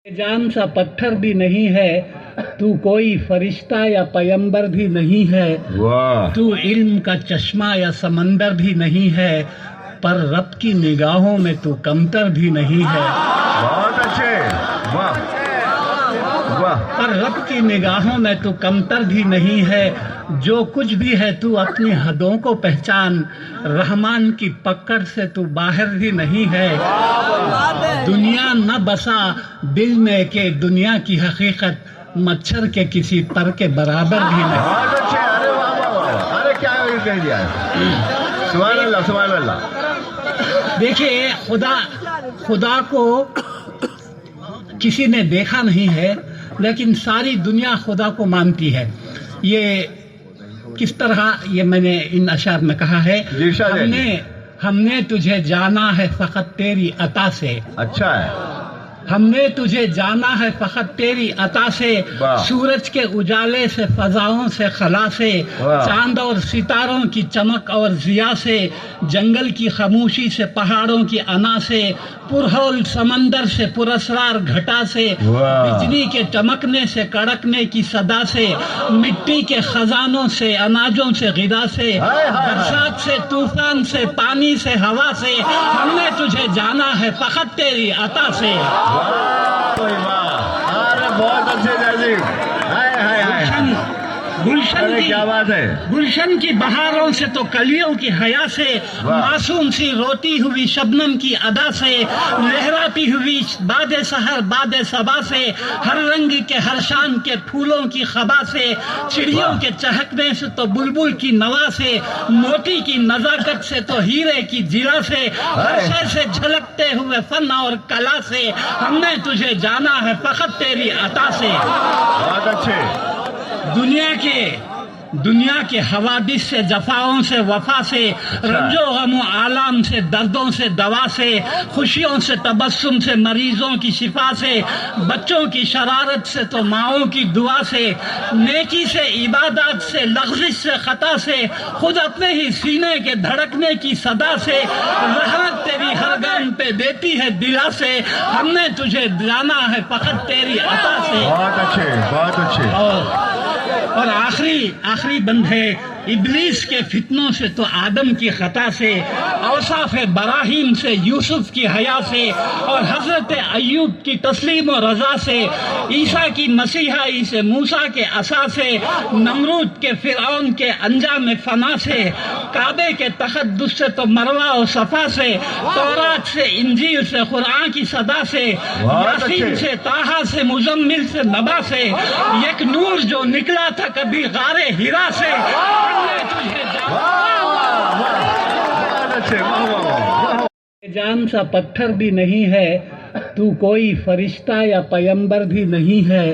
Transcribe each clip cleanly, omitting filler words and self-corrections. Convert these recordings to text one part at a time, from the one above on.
جان سا پتھر بھی نہیں ہے، تو کوئی فرشتہ یا پیمبر بھی نہیں ہے، تو علم کا چشمہ یا سمندر بھی نہیں ہے، پر رب کی نگاہوں میں تو کمتر بھی نہیں ہے۔ بہت اچھے، واہ واہ، پر رب کی نگاہوں میں تو کمتر بھی نہیں ہے، جو کچھ بھی ہے تو اپنی حدوں کو پہچان، رحمان کی پکڑ سے تو باہر بھی نہیں ہے۔ دنیا نہ بسا دل میں کہ دنیا کی حقیقت مچھر کے کسی پر کے برابر بھی نہیں۔ بہت اچھے، ارے واہ واہ واہ، ارے کیا کہہ دیا ہے، سبحان اللہ سبحان اللہ۔ دیکھیے، خدا کو کسی نے دیکھا نہیں ہے، لیکن ساری دنیا خدا کو مانتی ہے۔ یہ کس طرح، یہ میں نے ان اشعار میں کہا ہے، ہم نے تجھے جانا ہے فقط تیری عطا سے۔ اچھا ہے، ہم نے تجھے جانا ہے فقط تیری عطا سے، سورج کے اجالے سے، فضاؤں سے، خلا سے، چاند اور ستاروں کی چمک اور ضیا سے، جنگل کی خاموشی سے، پہاڑوں کی انا سے، پرہول سمندر سے، پراسرار گھٹا سے، بجلی کے چمکنے سے، کڑکنے کی صدا سے، مٹی کے خزانوں سے، اناجوں سے، غذا سے، برسات سے، طوفان سے، پانی سے، ہوا سے، ہم نے تجھے جانا ہے فقط تیری عطا سے۔ بہت اچھے جی، گلشن کی کیا بات ہے، گلشن کی بہاروں سے تو کلیوں کی حیا سے، معصوم سی روتی ہوئی شبنم کی ادا سے، لہراتی ہوئی باد سحر باد صبا سے، ہر رنگ کے ہر شان کے پھولوں کی خبا سے، چڑیوں کے چہکنے سے تو بلبل کی نوا سے، موتی کی نزاکت سے تو ہیرے کی جلا سے، ہر شے سے جھلکتے ہوئے فن اور کلا سے، ہم نے تجھے جانا ہے فقط تیری عطا سے۔ بہت اچھے، دنیا کے حوادث سے، جفاؤں سے، وفا سے، رنج و غم و آلام سے، دردوں سے، دوا سے، خوشیوں سے، تبسم سے، مریضوں کی شفا سے، بچوں کی شرارت سے تو ماؤں کی دعا سے، نیکی سے، عبادات سے، لغزش سے، خطا سے، خود اپنے ہی سینے کے دھڑکنے کی صدا سے، رحمت تیری ہر گام پہ دیتی ہے دلا سے، ہم نے تجھے جانا ہے فقط تیری عطا سے۔ بہت اچھے، بہت اچھے، اور آخری بند ہے، ابلیس کے فتنوں سے تو آدم کی خطا سے، اوصاف براہیم سے، یوسف کی حیا سے، اور حضرت ایوب کی تسلیم و رضا سے، عیسیٰ کی مسیحائی سے، موسیٰ کے عصا سے، نمرود کے فرعون کے انجام فنا سے، کعبے کے تقدس سے تو مروہ و صفا سے، تورات سے، انجیل سے، قرآن کی صدا سے، یاسین سے، طٰہٰ سے، مزمل سے، نبا سے، ایک نور جو نکلا تھا کبھی غار ہرا سے، جان سا پتھر بھی نہیں ہے، تو کوئی فرشتہ یا پیمبر بھی نہیں ہے،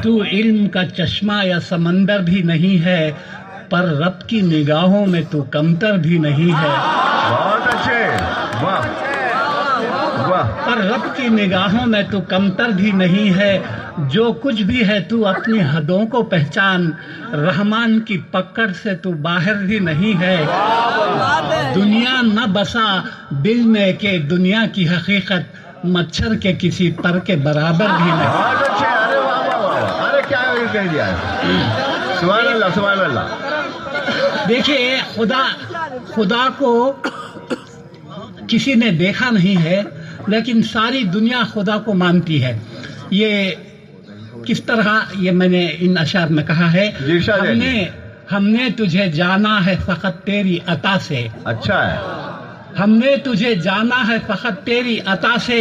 تو علم کا چشمہ یا سمندر بھی نہیں ہے، پر رب کی نگاہوں میں تو کمتر بھی نہیں ہے۔ بہت اچھے، واہ واہ، پر رب کی نگاہوں میں تو کمتر بھی نہیں ہے، جو کچھ بھی ہے تو اپنی حدوں کو پہچان، رحمان کی پکڑ سے تو باہر بھی نہیں ہے۔ دنیا نہ بسا دل میں کہ دنیا کی حقیقت مچھر کے کسی پر کے برابر بھی نہیں۔ بہت اچھے، ارے واہ واہ واہ، ارے کیا کہہ دیا ہے، سبحان اللہ سبحان اللہ۔ دیکھیے، خدا کو کسی نے دیکھا نہیں ہے، لیکن ساری دنیا خدا کو مانتی ہے۔ یہ کس طرح، یہ میں نے ان اشعار میں کہا ہے، ہم نے تجھے جانا ہے فقط تیری عطا سے۔ اچھا ہے، ہم نے تجھے جانا ہے فقط تیری عطا سے،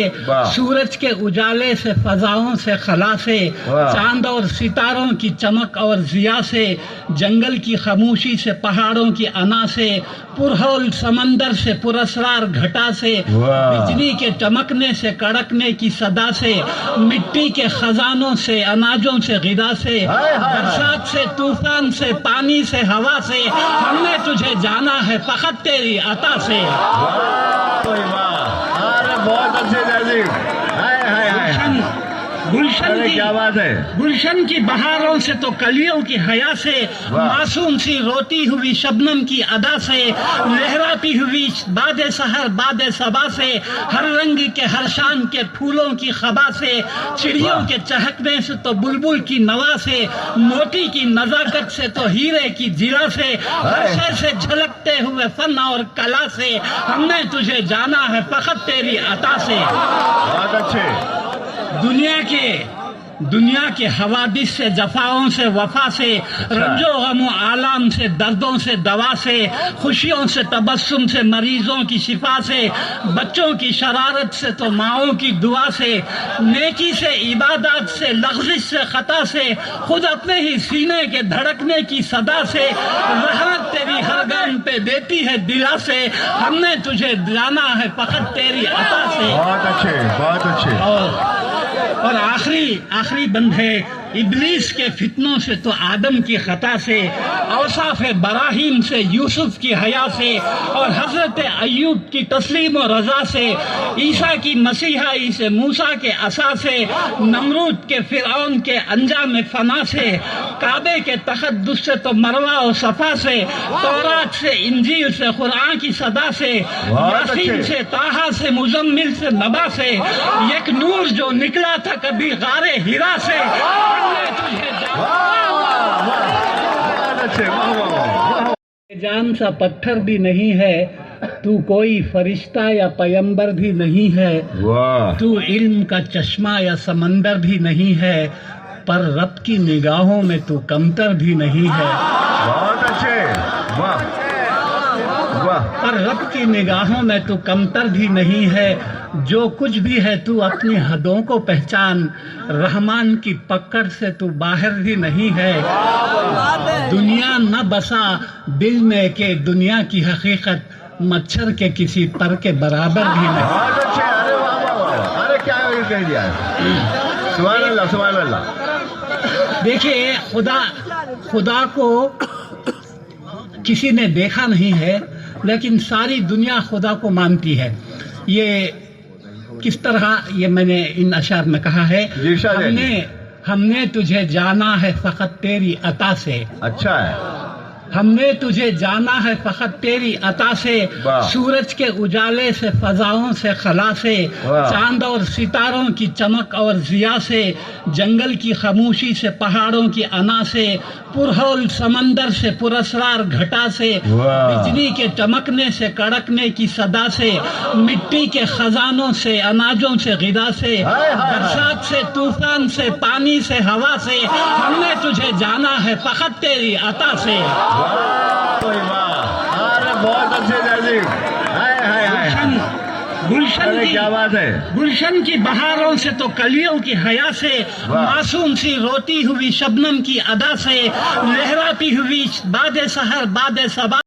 سورج کے اجالے سے، فضاؤں سے، خلا سے، چاند اور ستاروں کی چمک اور ضیا سے، جنگل کی خاموشی سے، پہاڑوں کی انا سے، پرہول سمندر سے، پراسرار گھٹا سے، بجلی کے چمکنے سے، کڑکنے کی صدا سے، مٹی کے خزانوں سے، اناجوں سے، غذا سے، برسات سے، طوفان سے، پانی سے، ہوا سے، ہم نے تجھے جانا ہے فقط تیری عطا سے۔ بہت اچھے جی، ارے کیا بات ہے. گلشن کی بہاروں سے تو کلیوں کی حیا سے واہ. معصوم سی روتی ہوئی شبنم کی ادا سے لہراتی ہوئی باد سحر باد صبا سے ہر رنگ کے ہر شان کے پھولوں کی خبا سے چڑیوں واہ. کے چہکنے سے تو بلبل کی نوا سے موتی کی نزاکت سے تو ہیرے کی جرا سے ہر شے سے جھلکتے ہوئے فن اور کلا سے ہم نے تجھے جانا ہے فقط تیری عطا سے. بہت اچھے. دنیا کے حوادث سے جفاؤں سے وفا سے رنج و غم و آلام سے دردوں سے دوا سے خوشیوں سے تبسم سے مریضوں کی شفا سے بچوں کی شرارت سے تو ماؤں کی دعا سے نیکی سے عبادات سے لغزش سے خطا سے خود اپنے ہی سینے کے دھڑکنے کی صدا سے رحمت تیری ہر گام پہ دیتی ہے دلا سے ہم نے تجھے جانا ہے فقط تیری عطا سے. بہت اچھے. بہت اچھے. اور آخری بند ہے ابلیس کے فتنوں سے تو آدم کی خطا سے اوصاف براہیم سے یوسف کی حیا سے اور حضرت ایوب کی تسلیم و رضا سے عیسیٰ کی مسیحائی سے موسیٰ کے عصا سے نمرود کے فرعون کے انجام فنا سے کعبے کے تقدس سے تو مروہ و صفا سے تورات سے انجیل سے قرآن کی صدا سے یاسین سے طٰہٰ سے مزمل سے نبا سے یک نور جو نکلا تھا کبھی غار ہرا سے جان سا پتھر بھی نہیں ہے تو کوئی فرشتہ یا پیمبر بھی نہیں ہے تو علم کا چشمہ یا سمندر بھی نہیں ہے پر رب کی نگاہوں میں تو کمتر بھی نہیں ہے. بہت اچھے. واہ واہ. پر رب کی نگاہوں میں تو کمتر بھی نہیں ہے جو کچھ بھی ہے تو اپنی حدوں کو پہچان رحمان کی پکڑ سے تو باہر بھی نہیں ہے. دنیا نہ بسا دل میں کہ دنیا کی حقیقت مچھر کے کسی پر کے برابر بھی نہیں. بہت اچھے. ارے واہ واہ واہ. ارے کیا کہہ دیا ہے. سبحان اللہ سبحان اللہ. دیکھیے خدا کو کسی نے دیکھا نہیں ہے لیکن ساری دنیا خدا کو مانتی ہے. یہ کس طرح یہ میں نے ان اشعار میں کہا ہے ہم نے تجھے جانا ہے فقط تیری عطا سے. اچھا ہے. ہم نے تجھے جانا ہے فقط تیری عطا سے سورج کے اجالے سے فضاؤں سے خلا سے چاند اور ستاروں کی چمک اور ضیا سے جنگل کی خاموشی سے پہاڑوں کی انا سے پرہول سمندر سے پراسرار گھٹا سے بجلی کے چمکنے سے کڑکنے کی صدا سے مٹی کے خزانوں سے اناجوں سے غذا سے برسات سے طوفان سے پانی سے ہوا سے ہم نے تجھے جانا ہے فقط تیری عطا سے. بہت اچھے جیسے. کیا بات ہے. گلشن کی بہاروں سے تو کلیوں کی حیا سے معصوم سی روتی ہوئی شبنم کی ادا سے لہراتی ہوئی باد سحر باد صبا